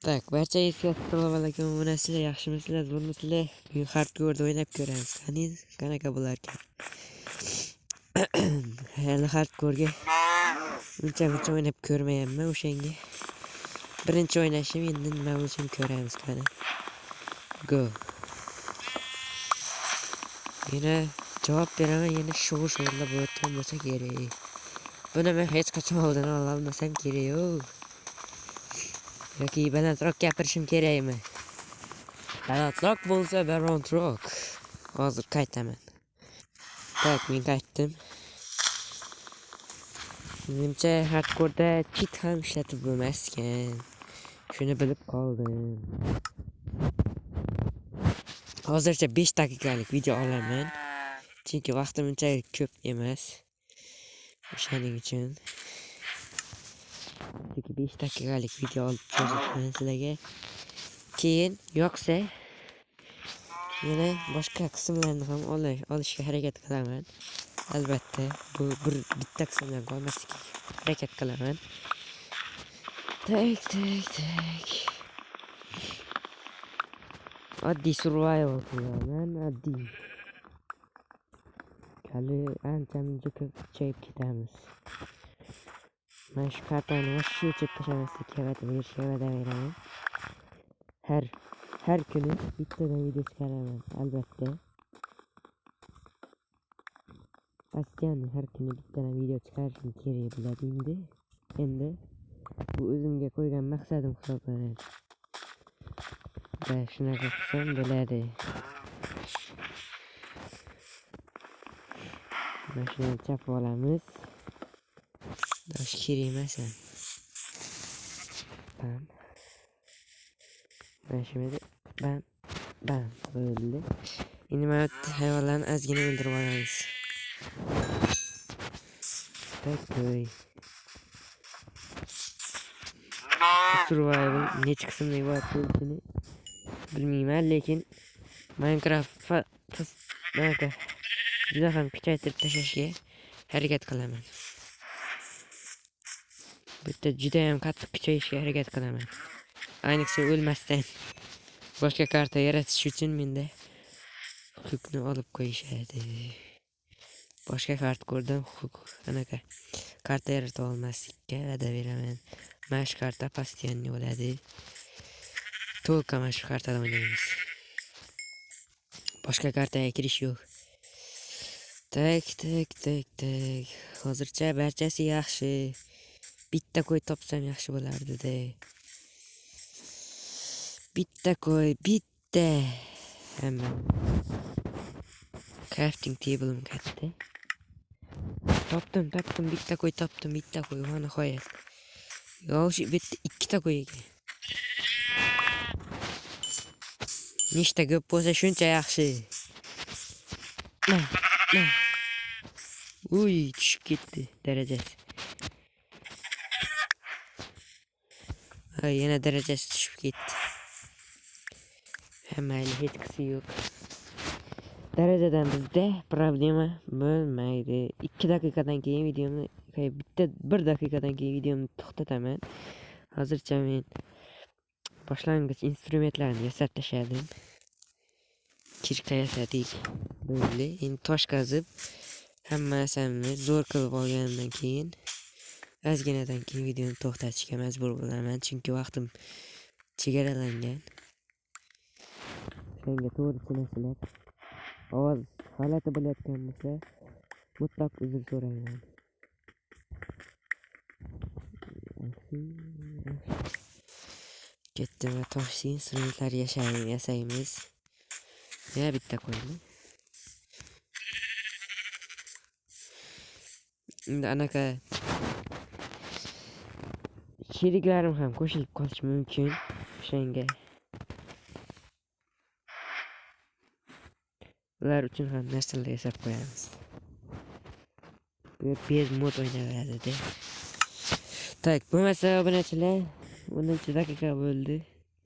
Tak, barchangizga assalomu alaykum. Bunasizlar yaxshimisizlar, zo'rmisizlar? Bugun hardcore'da o'ynab ko'ramiz. Qanaqa bo'larkan? Hali hardcore'ga uncha o'ynab ko'rmayapman o'shanga. Birinchi o'ynashim, endi nima bo'lishini ko'ramiz qani. Go. Yana javob beraman, yana sho'g'illab bo'layotgan bo'lsa kerak. Buni men hech qachon oldin ola olmasam kerak. Yoki balandroq gapirishim kerakmi? Balandroq bo'lsa balandroq. Hozir qaytaman. Tak, men qaytdim. Menimcha hardcore'da cheat ham ishlatib bo'lmas ekan. Shuni bilib qoldim. Hozircha 5 daqiqalik video olaman. Chunki vaqtim unchalik ko'p emas. O'shaning uchun. Chunki 5 daqiqalik video olib ko'rsataman sizlarga. Keyin yo'qsa yana boshqa qismlarni ham olishga harakat qilaman. Albatta, bu bitta qismdan qolmaslikka harakat qilaman. Tak. Oddiy survival qilaman, oddiy. Hali ancha-muncha ko'p kuchayib ketamiz. Men shu kartani vaqti o'chib tashlamaslikka va'da beraman. Har kuni bittadan video chiqaraman, albatta. Pastdan har kuni bittadan video chiqarishim kerak bo'ladi endi. Bu o'zimga qo'ygan maqsadim hisoblanadi. Va shunaqa qilsam bo'ladi. Mashinani chap olamiz. Bosh kerak emas. Bam. Mashinada bam bo'ldi. Endi mana hayvonlarni ozgina o'ldirib olamiz. Takoy. Survival necha qismda iborat bo'lishini bilmayman, lekin Minecraft juda ham kuchaytirib tashlashga harakat qilaman. Bitta juda ham qattiq kuchayishga harakat qilaman. Ayniqsa o'lmasdan boshqa karta yaratish uchun menda huquqni olib qo'yishadi. Boshqa hardcore'dan huquq anaqa karta yarata olmaslikka va'da beraman. Mana shu karta постоянно bo'ladi. To'liq mana shu kartada o'ynaymiz. Boshqa kartaga kirish yo'q. Tak. Hozircha barchasi yaxshi. Bitta qo'y topsam yaxshi bo'lardi-da. Bitta qo'y. Hamma. Crafting table'im katta. Topdim. Bitta qo'y topdim. Va nihoyat. Yo'q, bitta ikkita qo'y ekan. Nechta ko'p bo'lsa shuncha yaxshi. Uy, tushib ketdi darajasi. Yana darajasi tushib ketdi. Mayli, hech qisi yo'q. Darajadan bizda problema bo'lmaydi. 2 daqiqadan keyin videoni, 1 daqiqadan keyin videoni to'xtataman. Hozircha men boshlang'ich instrumentlarni yasab tashladim. Kirqa yasadik. Bo'ldi. Endi tosh qazib hammasini zo'r qilib olgandan keyin ozginadan keyin videoni to'xtatishga majbur bo'laman, chunki vaqtim chegaralangan. Senga to'g'ri tushunasizlar. Ovoz g'alati bo'layotgan bo'lsa, mutlaq uzr so'rayman. Ketdi va toshli instrumentlar yasaymiz. Ya bitta qo'ydi. Endi anaqa sheriklarim ham qo'shilib qolishi mumkin o'shanga. Ular uchun ham narsalar yasab qo'yamiz. Bu bez mod o'ynaveradi-da. Tak, bo'lmasa obunachilar, 10-daqiqa bo'ldi.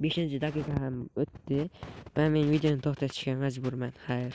5-daqiqa ham o'tdi. Men videoni to'xtatishga majburman. Xayr.